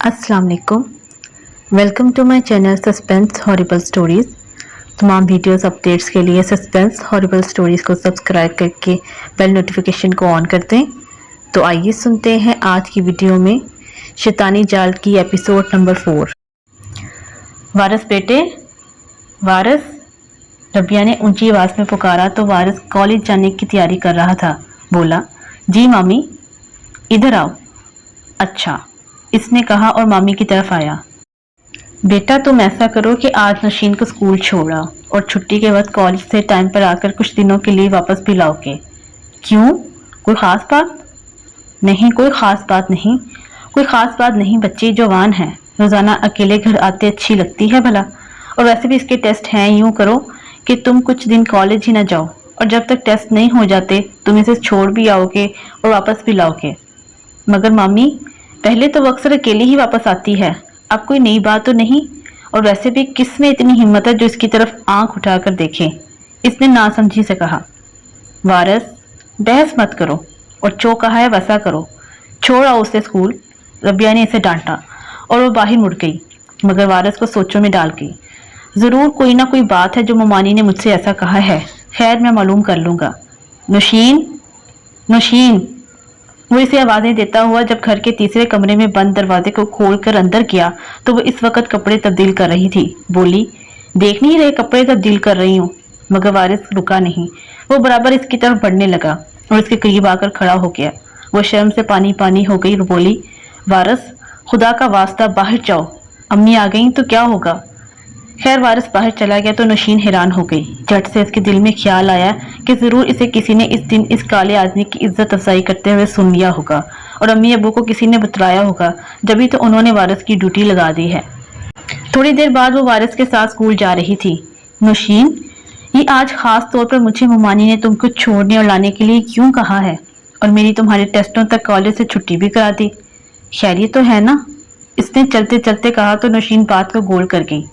अस्सलाम वालेकुम। Welcome to my channel suspense horrible stories. तमाम वीडियोस अपडेट्स के लिए सस्पेंस हॉरिबल स्टोरीज़ को सब्सक्राइब करके बेल नोटिफिकेशन को ऑन कर दें। तो आइए सुनते हैं आज की वीडियो में शैतानी जाल की एपिसोड नंबर 4। वारिस बेटे, वारिस, रबिया ने ऊंची आवाज़ में पुकारा तो वारिस कॉलेज जाने की तैयारी कर रहा था। बोला, जी मामी, इधर आओ। अच्छा, इसने कहा और मामी की तरफ आया। बेटा, तुम ऐसा करो कि आज नशीन को स्कूल छोड़ा और छुट्टी के वक्त कॉलेज से टाइम पर आकर कुछ दिनों के लिए वापस भी लाओगे। क्यों, कोई ख़ास बात? नहीं, कोई ख़ास बात नहीं, कोई ख़ास बात नहीं। बच्ची जवान है, रोज़ाना अकेले घर आते अच्छी लगती है भला। और वैसे भी इसके टेस्ट हैं। यूँ करो कि तुम कुछ दिन कॉलेज ही ना जाओ और जब तक टेस्ट नहीं हो जाते तुम इसे छोड़ भी आओगे और वापस भी लाओगे। मगर मामी, पहले तो वो अक्सर अकेली ही वापस आती है, अब कोई नई बात तो नहीं। और वैसे भी किस में इतनी हिम्मत है जो इसकी तरफ आंख उठाकर देखे, इसने नासमझी से कहा। वारिस, बहस मत करो और जो कहा है वैसा करो, छोड़ आओ उसे स्कूल। रबिया ने इसे डांटा और वो बाहर मुड़ गई, मगर वारिस को सोचों में डाल गई। ज़रूर कोई ना कोई बात है जो ममानी ने मुझसे ऐसा कहा है। खैर, मैं मालूम कर लूँगा। नौशीन, नौशीन, वो इसे आवाज़ें देता हुआ जब घर के तीसरे कमरे में बंद दरवाजे को खोलकर अंदर गया तो वो इस वक्त कपड़े तब्दील कर रही थी। बोली, देख नहीं रहे कपड़े तब्दील कर रही हूँ। मगर वारिस रुका नहीं, वो बराबर इसकी तरफ बढ़ने लगा और इसके करीब आकर खड़ा हो गया। वो शर्म से पानी पानी हो गई और बोली, वारिस, खुदा का वास्ता बाहर जाओ, अम्मी आ गई तो क्या होगा। खैर, वारिस बाहर चला गया तो नौशीन हैरान हो गई। झट से इसके दिल में ख्याल आया कि ज़रूर इसे किसी ने इस दिन इस काले आदमी की इज्जत अफजाई करते हुए सुन लिया होगा और अम्मी अबू को किसी ने बतलाया होगा, जभी तो उन्होंने वारिस की ड्यूटी लगा दी है। थोड़ी देर बाद वो वारिस के साथ स्कूल जा रही थी। नौशीन, ये आज ख़ास तौर पर मुझे ममानी ने तुमको छोड़ने और लाने के लिए क्यों कहा है और मेरी तुम्हारे टेस्टों तक कॉलेज से छुट्टी भी करा दी? खैरियत तो है ना? इसने चलते चलते कहा तो नौशीन बात को गोल कर गई।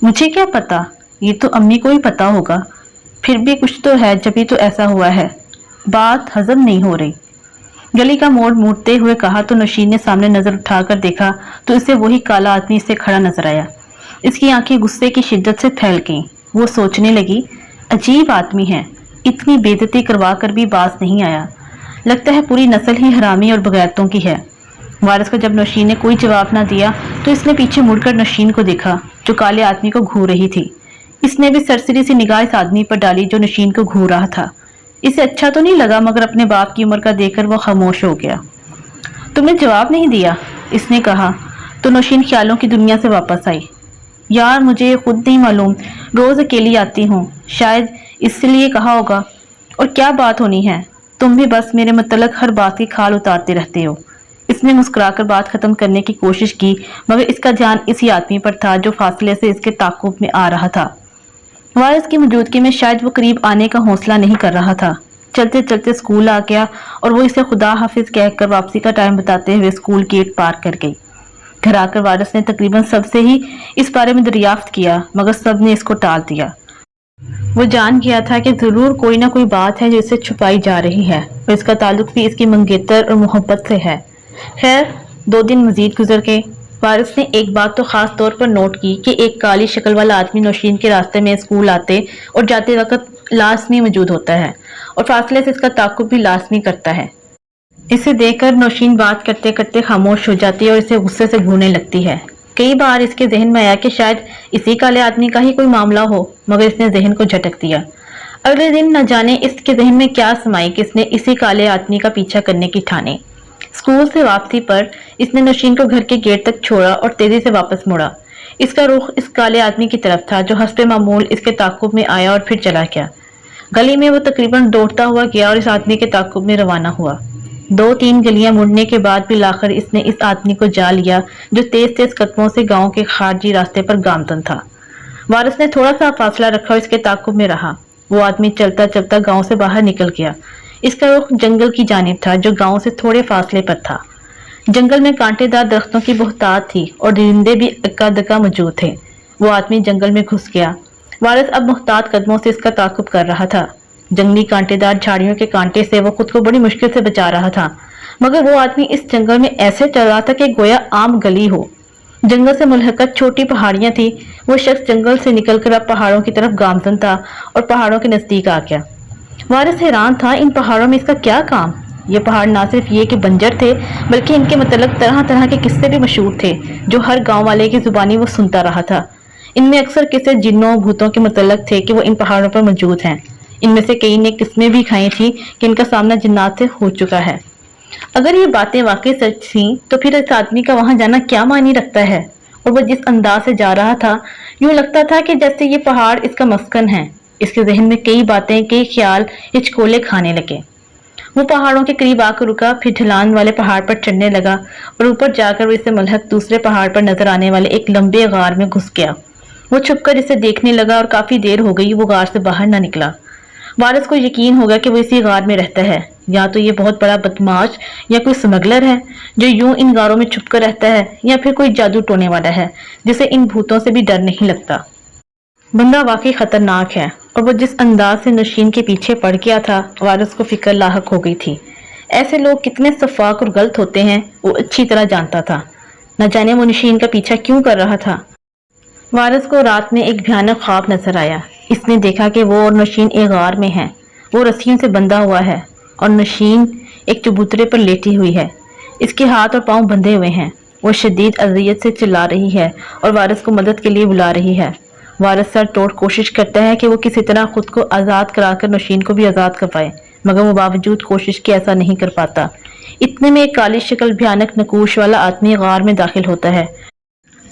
मुझे क्या पता, ये तो अम्मी को ही पता होगा। फिर भी कुछ तो है, जभी तो ऐसा हुआ है। बात हजम नहीं हो रही। गली का मोड़ मुड़ते हुए कहा तो नौशीन ने सामने नजर उठाकर देखा तो इसे वही काला आदमी से खड़ा नजर आया। इसकी आंखें गुस्से की शिद्दत से फैल गईं। वो सोचने लगी, अजीब आदमी है, इतनी बेइज्जती करवा कर भी बाज नहीं आया। लगता है पूरी नस्ल ही हरामी और बगैरतों की है। वारिस को जब नौशीन ने कोई जवाब ना दिया तो इसने पीछे मुड़कर नौशीन को देखा जो काले आदमी को घूर रही थी। इसने भी सरसरी सी निगाह इस आदमी पर डाली जो नौशीन को घूर रहा था। इसे अच्छा तो नहीं लगा, मगर अपने बाप की उम्र का देखकर वो खामोश हो गया। तुमने जवाब नहीं दिया, इसने कहा तो नौशीन ख्यालों की दुनिया से वापस आई। यार, मुझे खुद नहीं मालूम, रोज अकेली आती हूँ, शायद इसलिए कहा होगा। और क्या बात होनी है, तुम भी बस मेरे मतलब हर बात की खाल उतारते रहते हो। इसने मुस्कुराकर बात खत्म करने की कोशिश की, मगर इसका ध्यान इसी आदमी पर था जो फासले से इसके ताक़ुब में आ रहा था। वारिस की मौजूदगी में शायद वो करीब आने का हौसला नहीं कर रहा था। चलते चलते स्कूल आ गया और वो इसे खुदा हाफिज कहकर वापसी का टाइम बताते हुए स्कूल गेट पार कर गई। घर आकर वारिस ने तकरीबन सबसे ही इस बारे में दरियाफ्त किया, मगर सब ने इसको टाल दिया। वो जान गया था कि ज़रूर कोई ना कोई बात है जो इससे छुपाई जा रही है और इसका ताल्लुक भी इसकी मंगेतर और मोहब्बत से है। खैर, 2 दिन मजीद गुजर गए। वारिस ने एक बात तो खास तौर पर नोट की कि एक काली शक्ल वाला आदमी नौशीन के रास्ते में स्कूल आते और जाते वक्त लाजमी मौजूद होता है और फासले से इसका ताक़ुब भी लाजमी करता है। इसे देखकर नौशीन बात करते करते खामोश हो जाती है और इसे गुस्से से घूरने लगती है। कई बार इसके जहन में आया कि शायद इसी काले आदमी का ही कोई मामला हो, मगर इसने जहन को झटक दिया। अगले दिन न जाने इसके जहन में क्या समाई कि इसने इसी काले आदमी का पीछा करने की ठानी। स्कूल से वापसी पर इसने नौशीन को घर के गेट तक छोड़ा और तेजी से वापस मुड़ा। इसका रुख इस काले आदमी की तरफ था जो हस्बे मामूल इसके ताक़ुब में आया और फिर चला गया। गली में वो तकरीबन दौड़ता हुआ गया और इस आदमी के ताक़ुब में रवाना हुआ। 2-3 गलियां मुड़ने के बाद भी लाकर इसने इस आदमी को जा लिया जो तेज तेज कदमों से गांव के खारजी रास्ते पर गामतन था। वारिस ने थोड़ा सा फासला रखा और इसके ताक़ुब में रहा। वो आदमी चलता चलता गांव से बाहर निकल गया। इसका रुख जंगल की जानिब था जो गांव से थोड़े फासले पर था। जंगल में कांटेदार दरख्तों की बहुतायत थी और दरिंदे भी इक्का दुक्का मौजूद थे। वो आदमी जंगल में घुस गया। वारिस अब मुहतात कदमों से इसका ताक़ुब कर रहा था। जंगली कांटेदार झाड़ियों के कांटे से वो खुद को बड़ी मुश्किल से बचा रहा था, मगर वो आदमी इस जंगल में ऐसे चल रहा था कि गोया आम गली हो। जंगल से मुलहकत छोटी पहाड़ियां थी। वो शख्स जंगल से निकलकर अब पहाड़ों की तरफ गामजन था और पहाड़ों के नजदीक आ गया। वारिस हैरान था, इन पहाड़ों में इसका क्या काम। ये पहाड़ ना सिर्फ ये कि बंजर थे, बल्कि इनके मतलब तरह तरह के किस्से भी मशहूर थे, जो हर गांव वाले की जुबानी वो सुनता रहा था। इनमें अक्सर किस्से जिन्नों भूतों के मतलब थे कि वो इन पहाड़ों पर मौजूद हैं। इनमें से कई ने किस्में भी खाई थी कि इनका सामना जिन्नात से हो चुका है। अगर ये बातें वाकई सच थी तो फिर इस आदमी का वहां जाना क्या मायने रखता है। और वो जिस अंदाज से जा रहा था, यूं लगता था कि जैसे ये पहाड़ इसका मस्कन है। इसके जहन में कई बातें, कई ख्याल हिचकोले खाने लगे। वो पहाड़ों के करीब आकर रुका, फिर ढलान वाले पहाड़ पर चढ़ने लगा और ऊपर जाकर वो इससे मुल्हक दूसरे पहाड़ पर नजर आने वाले एक लंबे गार में घुस गया। वो छुपकर इसे देखने लगा और काफी देर हो गई वो गार से बाहर न निकला। वारिस को यकीन हो गया कि वो इसी गार में रहता है। या तो ये बहुत बड़ा बदमाश या कोई स्मगलर है जो यूं इन गारों में छुपकर रहता है, या फिर कोई जादू टोने वाला है जिसे इन भूतों से भी डर नहीं लगता। बंदा वाकई खतरनाक है। और वो जिस अंदाज से नशीन के पीछे पड़ गया था, वारिस को फिक्र लाहक हो गई थी। ऐसे लोग कितने सफाक और गलत होते हैं वो अच्छी तरह जानता था। न जाने वो नशीन का पीछा क्यों कर रहा था। वारिस को रात में एक भयानक ख्वाब नजर आया। इसने देखा कि वो और नशीन एक गार में है। वो रस्सियों से बंधा हुआ है और नशीन एक चबूतरे पर लेटी हुई है। इसके हाथ और पांव बंधे हुए हैं। वो शदीद अजियत से चिल्ला रही है और वारिस को मदद के लिए बुला रही है। वारिस सर तोड़ कोशिश करता है कि वो किसी तरह खुद को आज़ाद कराकर नशीन को भी आज़ाद कर पाए, मगर वो बावजूद कोशिश के ऐसा नहीं कर पाता। इतने में एक काली शक्ल भयानक नकूश वाला आदमी गार में दाखिल होता है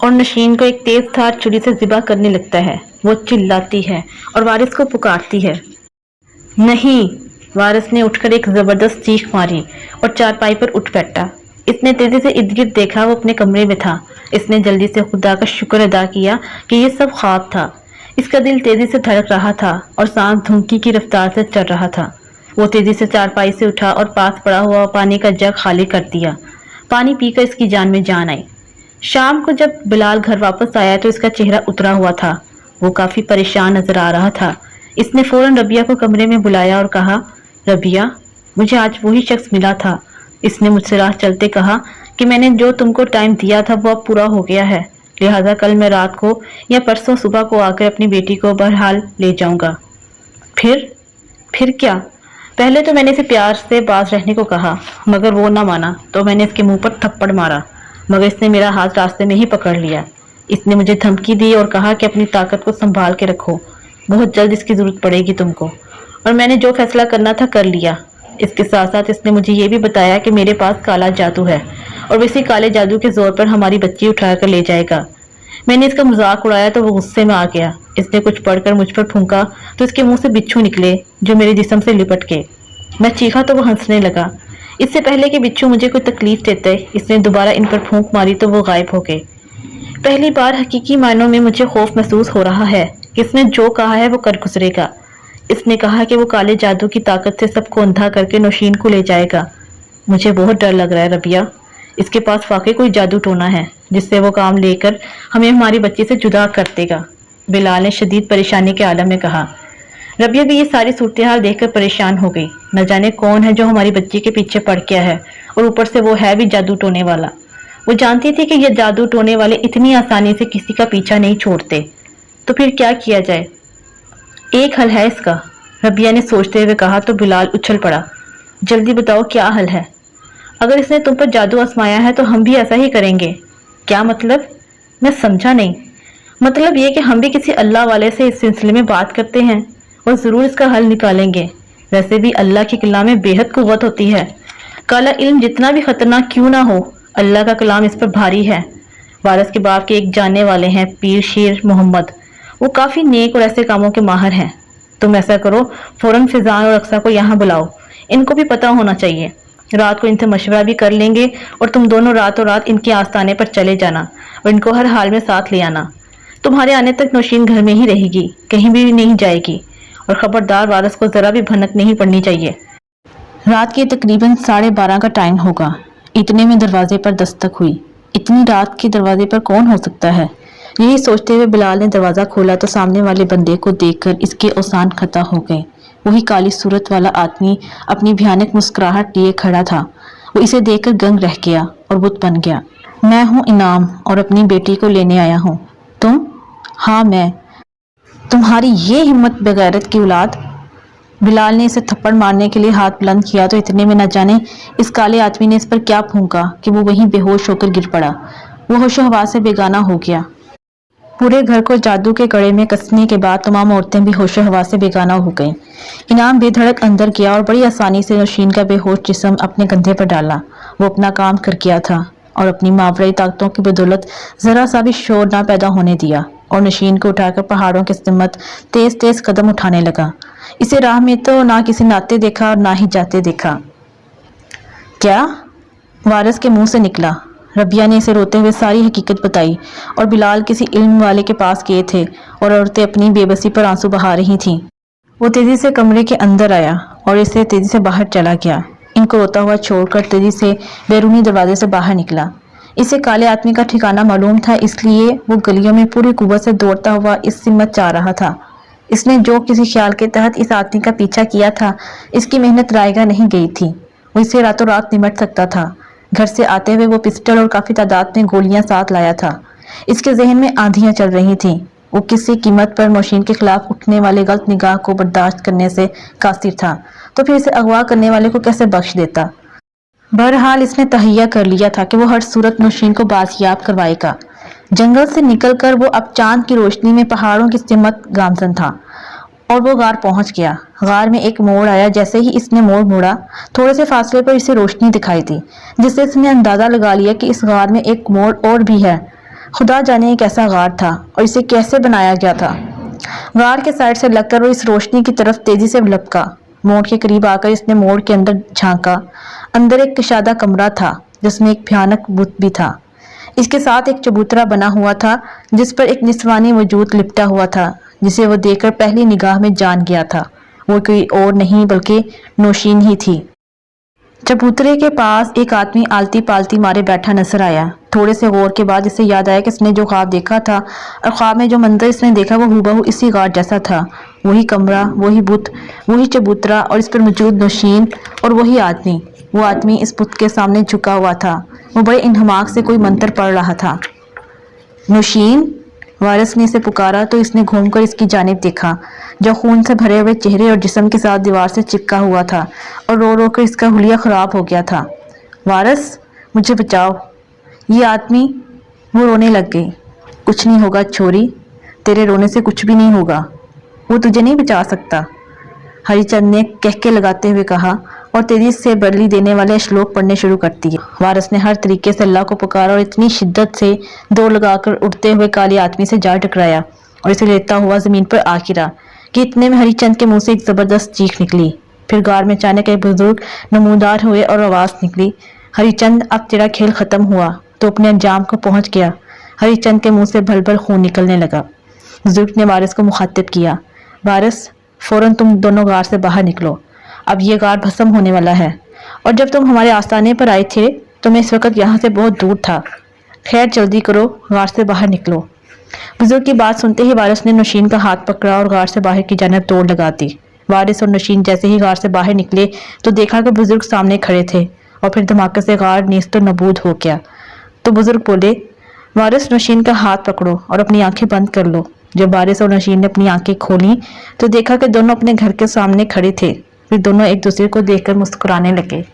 और नशीन को एक तेज धार छुरी से ज़िबा करने लगता है। वो चिल्लाती है और वारिस को पुकारती है। नहीं! वारिस ने उठकर एक जबरदस्त चीख मारी और चारपाई पर उठ बैठा। इसने तेजी से इर्द गिर्द देखा। वो अपने कमरे में था। इसने जल्दी से खुदा का शुक्र अदा किया कि ये सब ख्वाब था। इसका दिल तेजी से धड़क रहा था और सांस धुमकी की रफ्तार से चल रहा था। वो तेजी से चारपाई से उठा और पास पड़ा हुआ पानी का जग खाली कर दिया। पानी पीकर इसकी जान में जान आई। शाम को जब बिलाल घर वापस आया तो इसका चेहरा उतरा हुआ था। वो काफी परेशान नजर आ रहा था। इसने फौरन रबिया को कमरे में बुलाया और कहा, रबिया, मुझे आज वही शख्स मिला था। इसने मुझसे राह चलते कहा कि मैंने जो तुमको टाइम दिया था वो अब पूरा हो गया है, लिहाजा कल मैं रात को या परसों सुबह को आकर अपनी बेटी को बहरहाल ले जाऊंगा। फिर क्या? पहले तो मैंने इसे प्यार से पास रहने को कहा, मगर वो ना माना तो मैंने इसके मुंह पर थप्पड़ मारा, मगर इसने मेरा हाथ रास्ते में ही पकड़ लिया। इसने मुझे धमकी दी और कहा कि अपनी ताकत को संभाल के रखो, बहुत जल्द इसकी जरूरत पड़ेगी तुमको। और मैंने जो फैसला करना था कर लिया। इसके साथ साथ इसने मुझे ये भी बताया कि मेरे पास काला जादू है और इसी काले जादू के जोर पर हमारी बच्ची उठा कर ले जाएगा। मैंने इसका मजाक उड़ाया तो वो गुस्से में आ गया। इसने कुछ पढ़कर मुझ पर फूंका तो इसके मुंह से बिच्छू निकले जो मेरे जिस्म से लिपट के। मैं चीखा तो वो हंसने लगा। इससे पहले कि बिच्छू मुझे कोई तकलीफ देते, इसने दोबारा इन पर फूंक मारी तो वो गायब हो गए। पहली बार हकीकी मायनों में मुझे खौफ महसूस हो रहा है कि इसने जो कहा है वो कर गुजरेगा। इसने कहा कि वो काले जादू की ताकत से सबको अंधा करके नौशीन को ले जाएगा। मुझे बहुत डर लग रहा है रबिया। इसके पास वाकई कोई जादू टोना है जिससे वो काम लेकर हमें हमारी बच्ची से जुदा कर देगा, बिलाल ने शदीद परेशानी के आलम में कहा। रबिया भी ये सारी सूरत हाल देखकर परेशान हो गई। न जाने कौन है जो हमारी बच्ची के पीछे पड़ गया है और ऊपर से वो है भी जादू टोने वाला। वो जानती थी कि ये जादू टोने वाले इतनी आसानी से किसी का पीछा नहीं छोड़ते। तो फिर क्या किया जाए? एक हल है इसका, रबिया ने सोचते हुए कहा तो बिलाल उछल पड़ा। जल्दी बताओ क्या हल है? अगर इसने तुम पर जादू आजमाया है तो हम भी ऐसा ही करेंगे। क्या मतलब? मैं समझा नहीं। मतलब ये कि हम भी किसी अल्लाह वाले से इस सिलसिले में बात करते हैं और ज़रूर इसका हल निकालेंगे। वैसे भी अल्लाह के कलाम में बेहद कुव्वत होती है। काला इल्म जितना भी खतरनाक क्यों ना हो, अल्लाह का कलाम इस पर भारी है। वारिस के बाप के एक जानने वाले हैं, पीर शेर मोहम्मद। वो काफ़ी नेक और ऐसे कामों के माहिर हैं। तुम ऐसा करो, फौरन फिजान और अक्सा को यहाँ बुलाओ। इनको भी पता होना चाहिए। रात को इनसे मशवरा भी कर लेंगे और तुम दोनों रातों रात इनके आस्थाने पर चले जाना और इनको हर हाल में साथ ले आना। तुम्हारे आने तक नौशीन घर में ही रहेगी, कहीं भी नहीं जाएगी। और खबरदार, वारिस को जरा भी भनक नहीं पड़नी चाहिए। रात के तकरीबन 12:30 का टाइम होगा। इतने में दरवाजे पर दस्तक हुई। इतनी रात के दरवाजे पर कौन हो सकता है? यही सोचते हुए बिलाल ने दरवाज़ा खोला तो सामने वाले बंदे को देखकर इसके औसान खता हो गए। वही काली सूरत वाला आदमी अपनी भयानक मुस्कुराहट लिए खड़ा था। वो इसे देखकर दंग रह गया और बुत बन गया। मैं हूँ इनाम और अपनी बेटी को लेने आया हूँ। तुम? हाँ मैं। तुम्हारी ये हिम्मत बेगैरत की औलाद। बिलाल ने इसे थप्पड़ मारने के लिए हाथ बुलंद किया तो इतने में न जाने इस काले आदमी ने इस पर क्या फूंका कि वो वहीं बेहोश होकर गिर पड़ा। वो होशो हवा से बेगाना हो गया। पूरे घर को जादू के कड़े में कसने के बाद तमाम औरतें भी होशो हवा से बेगाना हो गईं। इनाम बेधड़क अंदर गया और बड़ी आसानी से नौशीन का बेहोश जिस्म अपने कंधे पर डाला। वो अपना काम कर गया था और अपनी मावराई ताकतों की बदौलत जरा सा भी शोर ना पैदा होने दिया और नौशीन को उठाकर पहाड़ों की सिमत तेज तेज कदम उठाने लगा। इसे राह में तो ना किसी ने आते देखा और ना ही जाते देखा। क्या? वारिस के मुंह से निकला। रबिया ने इसे रोते हुए सारी हकीकत बताई और बिलाल किसी इल्म वाले के पास गए थे और औरतें अपनी बेबसी पर आंसू बहा रही थीं। वो तेजी से कमरे के अंदर आया और इसे तेजी से बाहर चला गया। इनको रोता हुआ छोड़कर तेजी से बैरूनी दरवाजे से बाहर निकला। इसे काले आदमी का ठिकाना मालूम था, इसलिए वो गलियों में पूरी कुव्वत से दौड़ता हुआ इस सिमत जा रहा था। इसने जो किसी ख्याल के तहत इस आदमी का पीछा किया था, इसकी मेहनत रायगा नहीं गई थी। वो इसे रातों रात निमट सकता था। घर से आते हुए वो पिस्टल और काफी तादाद में गोलियां साथ लाया था। इसके जहन में आंधियां चल रही थीं। वो किसी कीमत पर नौशीन के खिलाफ उठने वाले गलत निगाह को बर्दाश्त करने से कासिर था, तो फिर इसे अगवा करने वाले को कैसे बख्श देता। बहरहाल इसने तहैया कर लिया था कि वो हर सूरत नौशीन को बाजियाब करवाएगा। जंगल से निकलकर वो अब चांद की रोशनी में पहाड़ों की सिमत गामजन था और वो गार पहुंच गया। गार में एक मोड़ आया। जैसे ही इसने मोड़ मोड़ा, थोड़े से फासले पर इसे रोशनी दिखाई दी, जिससे इसने अंदाजा लगा लिया कि इस गार में एक मोड़ और भी है। खुदा जाने एक ऐसा गार था और इसे कैसे बनाया गया था। गार के साइड से लगकर वो इस रोशनी की तरफ तेजी से लपका। मोड़ के करीब आकर इसने मोड़ के अंदर झांका। अंदर एक कशादा कमरा था जिसमें एक भयानक बुत भी था। इसके साथ एक चबूतरा बना हुआ था जिस पर एक निस्वानी वजूद लिपटा हुआ था, जिसे वो देखकर पहली निगाह में जान गया था। वो कोई और नहीं बल्कि नौशीन ही थी। चबूतरे के पास एक आदमी आलती पालती मारे बैठा नजर आया। थोड़े से गौर के बाद इसे याद आया कि इसने जो ख्वाब देखा था और ख्वाब में जो मंजर इसने देखा वो हूबहू इसी गार जैसा था। वही कमरा, वही बुत, वही चबूतरा और इस पर मौजूद नौशीन और वही आदमी। वो आदमी इस बुत के सामने झुका हुआ था। वो बड़े इन्हमाक से कोई मंत्र पढ़ रहा था। नौशीन, वारिस ने इसे पुकारा तो इसने घूमकर इसकी जानिब देखा, जो खून से भरे हुए चेहरे और जिस्म के साथ दीवार से चिपका हुआ था और रो रो कर इसका हुलिया खराब हो गया था। वारिस, मुझे बचाओ। ये आदमी, वो रोने लग गई। कुछ नहीं होगा छोरी, तेरे रोने से कुछ भी नहीं होगा। वो तुझे नहीं बचा सकता, हरिचंद ने कहके लगाते हुए कहा और तेजी से बरली देने वाले श्लोक पढ़ने शुरू कर दिए। वारिस ने हर तरीके से अल्लाह को पुकारा और इतनी शिद्दत से दौड़ लगाकर उठते हुए काले आदमी से जा टकराया और इसे लेता हुआ जमीन पर आ गिरा कि इतने में हरिचंद के मुंह से एक जबरदस्त चीख निकली। फिर गार में अचानक एक बुजुर्ग नमूदार हुए और आवाज निकली, हरिचंद, अब तेरा खेल खत्म हुआ तो अपने अंजाम को पहुंच गया। हरिचंद के मुंह से भल भल खून निकलने लगा। बुजुर्ग ने वारिस को मुखातिब किया, वारिस, फौरन तुम दोनों गार से बाहर निकलो। अब ये गार भस्म होने वाला है और जब तुम हमारे आस्थाने पर आए थे तो मैं इस वक्त यहाँ से बहुत दूर था। खैर जल्दी करो, गार से बाहर निकलो। बुजुर्ग की बात सुनते ही वारिस ने नौशीन का हाथ पकड़ा और गार से बाहर की जानिब दौड़ लगा दी। वारिस और नौशीन जैसे ही गार से बाहर निकले तो देखा कि बुजुर्ग सामने खड़े थे और फिर धमाके से गार नेस्त नबूद हो गया। तो बुजुर्ग बोले, वारिस, नौशीन का हाथ पकड़ो और अपनी आंखें बंद कर लो। जब वारिस और नौशीन ने अपनी आंखें खोली तो देखा कि दोनों अपने घर के सामने खड़े थे। फिर दोनों एक दूसरे को देखकर मुस्कुराने लगे।